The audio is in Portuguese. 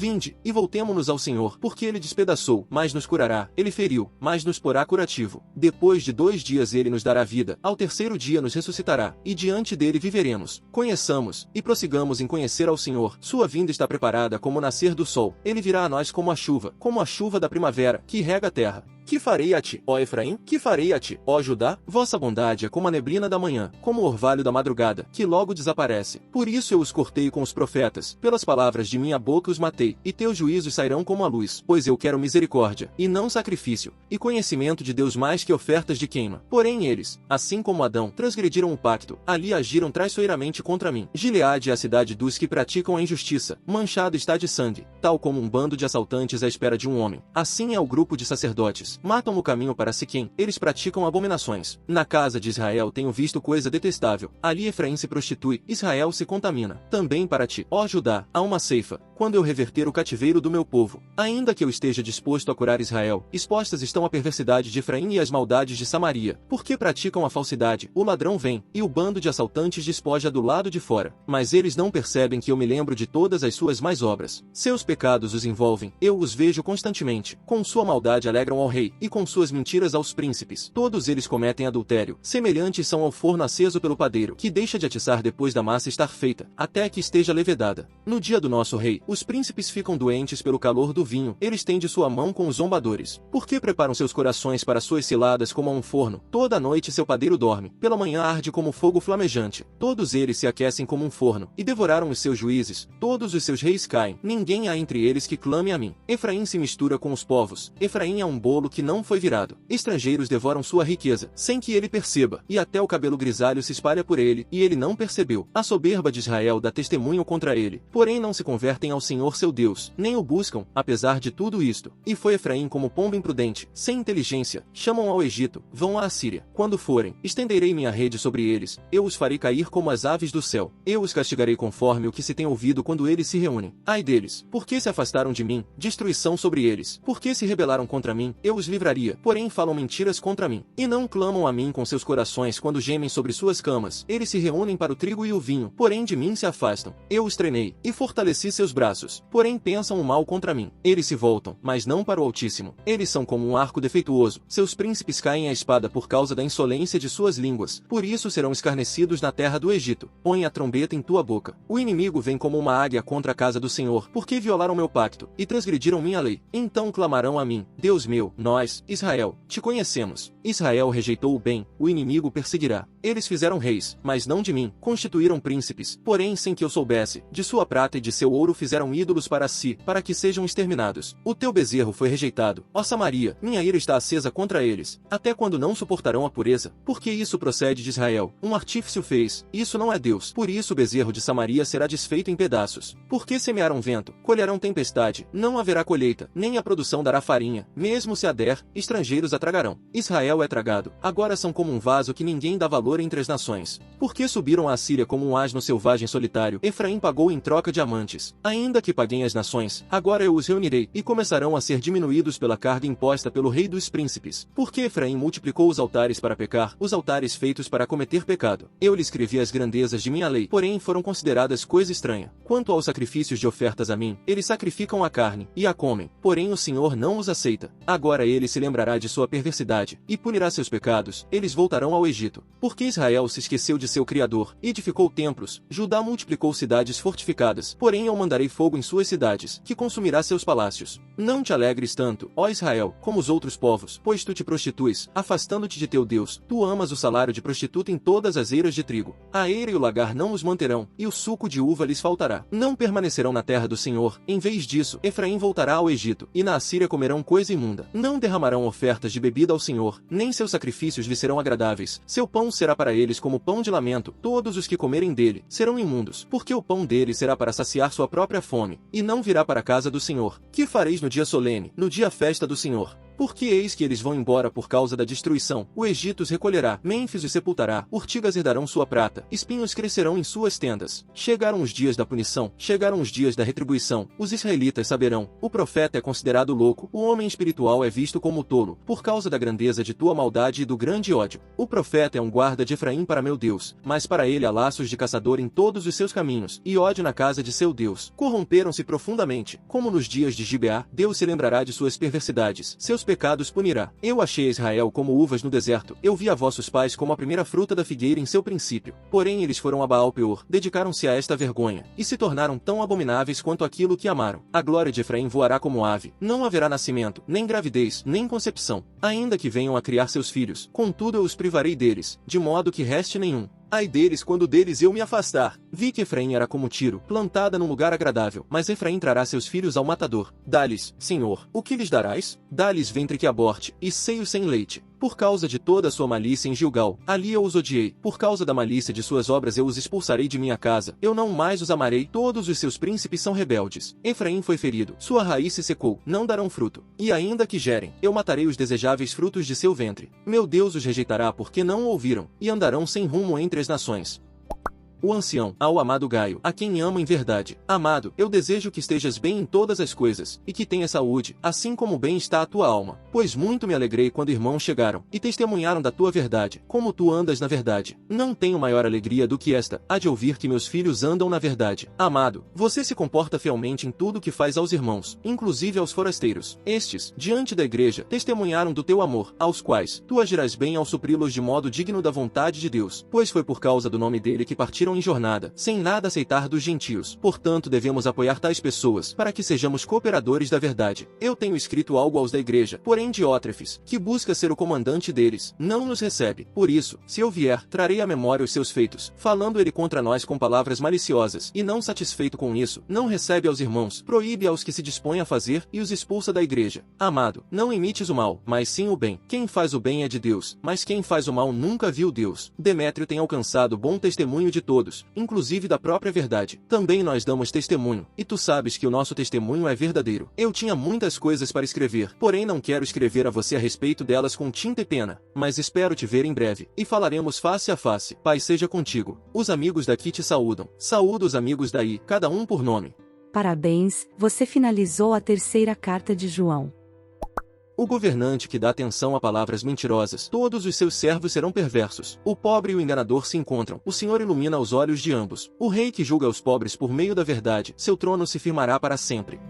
Vinde, e voltemo-nos ao Senhor, porque ele despedaçou, mas nos curará, ele feriu, mas nos porá curativo. Depois de 2 dias ele nos dará vida, ao terceiro dia nos ressuscitará, e diante dele viveremos. Conheçamos, e prossigamos em conhecer ao Senhor. Sua vinda está preparada como o nascer do sol. Ele virá a nós como a chuva da primavera, que rega a terra. Que farei a ti, ó Efraim? Que farei a ti, ó Judá? Vossa bondade é como a neblina da manhã, como o orvalho da madrugada, que logo desaparece. Por isso eu os cortei com os profetas, pelas palavras de minha boca os matei, e teus juízos sairão como a luz. Pois eu quero misericórdia, e não sacrifício, e conhecimento de Deus mais que ofertas de queima. Porém eles, assim como Adão, transgrediram o pacto, ali agiram traiçoeiramente contra mim. Gileade é a cidade dos que praticam a injustiça, manchado está de sangue, tal como um bando de assaltantes à espera de um homem. Assim é o grupo de sacerdotes. Matam no caminho para Siquém, eles praticam abominações. Na casa de Israel tenho visto coisa detestável, ali Efraim se prostitui, Israel se contamina. Também para ti, ó Judá, há uma ceifa, quando eu reverter o cativeiro do meu povo. Ainda que eu esteja disposto a curar Israel, expostas estão a perversidade de Efraim e as maldades de Samaria, porque praticam a falsidade, o ladrão vem, e o bando de assaltantes despoja do lado de fora. Mas eles não percebem que eu me lembro de todas as suas más obras. Seus pecados os envolvem, eu os vejo constantemente. Com sua maldade alegram ao rei, e com suas mentiras aos príncipes. Todos eles cometem adultério, semelhantes são ao forno aceso pelo padeiro, que deixa de atiçar depois da massa estar feita, até que esteja levedada. No dia do nosso rei, os príncipes ficam doentes pelo calor do vinho, eles têm de sua mão com os zombadores. Porque preparam seus corações para suas ciladas como a um forno, toda noite seu padeiro dorme, pela manhã arde como fogo flamejante. Todos eles se aquecem como um forno, e devoraram os seus juízes, todos os seus reis caem, ninguém há entre eles que clame a mim. Efraim se mistura com os povos, Efraim é um bolo que não foi virado. Estrangeiros devoram sua riqueza, sem que ele perceba, e até o cabelo grisalho se espalha por ele, e ele não percebeu. A soberba de Israel dá testemunho contra ele, porém não se convertem ao Senhor seu Deus, nem o buscam, apesar de tudo isto. E foi Efraim como pomba imprudente, sem inteligência, chamam ao Egito, vão à Assíria. Quando forem, estenderei minha rede sobre eles, eu os farei cair como as aves do céu. Eu os castigarei conforme o que se tem ouvido quando eles se reúnem. Ai deles, porque se afastaram de mim, destruição sobre eles. Porque se rebelaram contra mim, eu os livraria. Porém falam mentiras contra mim, e não clamam a mim com seus corações quando gemem sobre suas camas. Eles se reúnem para o trigo e o vinho, porém de mim se afastam. Eu os treinei, e fortaleci seus braços, porém pensam o mal contra mim. Eles se voltam, mas não para o Altíssimo. Eles são como um arco defeituoso, seus príncipes caem à espada por causa da insolência de suas línguas, por isso serão escarnecidos na terra do Egito. Põe a trombeta em tua boca. O inimigo vem como uma águia contra a casa do Senhor, porque violaram meu pacto, e transgrediram minha lei. Então clamarão a mim, Deus meu, nós, Israel, te conhecemos. Israel rejeitou o bem, o inimigo perseguirá. Eles fizeram reis, mas não de mim, constituíram príncipes, porém sem que eu soubesse, de sua prata e de seu ouro fizeram ídolos para si, para que sejam exterminados. O teu bezerro foi rejeitado, ó Samaria, minha ira está acesa contra eles, até quando não suportarão a pureza? Porque isso procede de Israel, um artífice fez, isso não é Deus, por isso o bezerro de Samaria será desfeito em pedaços. Porque semearam vento, colherão tempestade, não haverá colheita, nem a produção dará farinha, mesmo se a der, estrangeiros a tragarão. Israel é tragado, agora são como um vaso que ninguém dá valor entre as nações. Porque subiram a Assíria como um asno selvagem solitário, Efraim pagou em troca de amantes. Ainda que paguem as nações, agora eu os reunirei, e começarão a ser diminuídos pela carga imposta pelo rei dos príncipes. Porque Efraim multiplicou os altares para pecar, os altares feitos para cometer pecado. Eu lhe escrevi as grandezas de minha lei, porém foram consideradas coisa estranha. Quanto aos sacrifícios de ofertas a mim, eles sacrificam a carne, e a comem, porém o Senhor não os aceita. Agora ele se lembrará de sua perversidade, e punirá seus pecados, eles voltarão ao Egito. Porque Israel se esqueceu de seu Criador, edificou templos, Judá multiplicou cidades fortificadas, porém eu mandarei fogo em suas cidades, que consumirá seus palácios. Não te alegres tanto, ó Israel, como os outros povos, pois tu te prostituis, afastando-te de teu Deus, tu amas o salário de prostituta em todas as eiras de trigo. A eira e o lagar não os manterão, e o suco de uva lhes faltará. Não permanecerão na terra do Senhor, em vez disso, Efraim voltará ao Egito, e na Assíria comerão coisa imunda. Não derramarão ofertas de bebida ao Senhor, nem seus sacrifícios lhes serão agradáveis. Seu pão será para eles como pão de lamento, todos os que comerem dele serão imundos, porque o pão dele será para saciar sua própria fome, e não virá para a casa do Senhor. Que fareis no dia solene, no dia festa do Senhor? Porque eis que eles vão embora por causa da destruição. O Egito os recolherá, Mênfis os sepultará, urtigas herdarão sua prata, espinhos crescerão em suas tendas. Chegaram os dias da punição, chegaram os dias da retribuição. Os israelitas saberão. O profeta é considerado louco, o homem espiritual é visto como tolo, por causa da grandeza de tua maldade e do grande ódio. O profeta é um guarda de Efraim para meu Deus, mas para ele há laços de caçador em todos os seus caminhos, e ódio na casa de seu Deus. Corromperam-se profundamente, como nos dias de Gibeá. Deus se lembrará de suas perversidades, seus pecados punirá. Eu achei Israel como uvas no deserto, eu vi a vossos pais como a primeira fruta da figueira em seu princípio. Porém eles foram a Baal-Peor, dedicaram-se a esta vergonha, e se tornaram tão abomináveis quanto aquilo que amaram. A glória de Efraim voará como ave, não haverá nascimento, nem gravidez, nem concepção, ainda que venham a criar seus filhos, contudo eu os privarei deles, de modo que reste nenhum. Ai deles quando deles eu me afastar. Vi que Efraim era como Tiro, plantada num lugar agradável, mas Efraim trará seus filhos ao matador. Dá-lhes, Senhor, o que lhes darás? Dá-lhes ventre que aborte, e seio sem leite. Por causa de toda a sua malícia em Gilgal, ali eu os odiei. Por causa da malícia de suas obras eu os expulsarei de minha casa. Eu não mais os amarei. Todos os seus príncipes são rebeldes. Efraim foi ferido. Sua raiz se secou. Não darão fruto. E ainda que gerem, eu matarei os desejáveis frutos de seu ventre. Meu Deus os rejeitará porque não o ouviram. E andarão sem rumo entre as nações. O ancião, ao amado Gaio, a quem amo em verdade. Amado, eu desejo que estejas bem em todas as coisas, e que tenhas saúde, assim como bem está a tua alma. Pois muito me alegrei quando irmãos chegaram, e testemunharam da tua verdade, como tu andas na verdade. Não tenho maior alegria do que esta, a de ouvir que meus filhos andam na verdade. Amado, você se comporta fielmente em tudo que faz aos irmãos, inclusive aos forasteiros. Estes, diante da igreja, testemunharam do teu amor, aos quais tu agirás bem ao supri-los de modo digno da vontade de Deus, pois foi por causa do nome dele que partiram em jornada, sem nada aceitar dos gentios. Portanto devemos apoiar tais pessoas, para que sejamos cooperadores da verdade. Eu tenho escrito algo aos da igreja, porém Diótrefes, que busca ser o comandante deles, não nos recebe. Por isso, se eu vier, trarei à memória os seus feitos, falando ele contra nós com palavras maliciosas, e não satisfeito com isso, não recebe aos irmãos, proíbe aos que se dispõem a fazer, e os expulsa da igreja. Amado, não imites o mal, mas sim o bem. Quem faz o bem é de Deus, mas quem faz o mal nunca viu Deus. Demétrio tem alcançado bom testemunho de todos, inclusive da própria verdade. Também nós damos testemunho, e tu sabes que o nosso testemunho é verdadeiro. Eu tinha muitas coisas para escrever, porém não quero escrever a você a respeito delas com tinta e pena, mas espero te ver em breve, e falaremos face a face. Paz seja contigo. Os amigos daqui te saúdam. Saúda os amigos daí, cada um por nome. Parabéns, você finalizou a terceira carta de João. O governante que dá atenção a palavras mentirosas, todos os seus servos serão perversos. O pobre e o enganador se encontram. O Senhor ilumina os olhos de ambos. O rei que julga os pobres por meio da verdade, seu trono se firmará para sempre.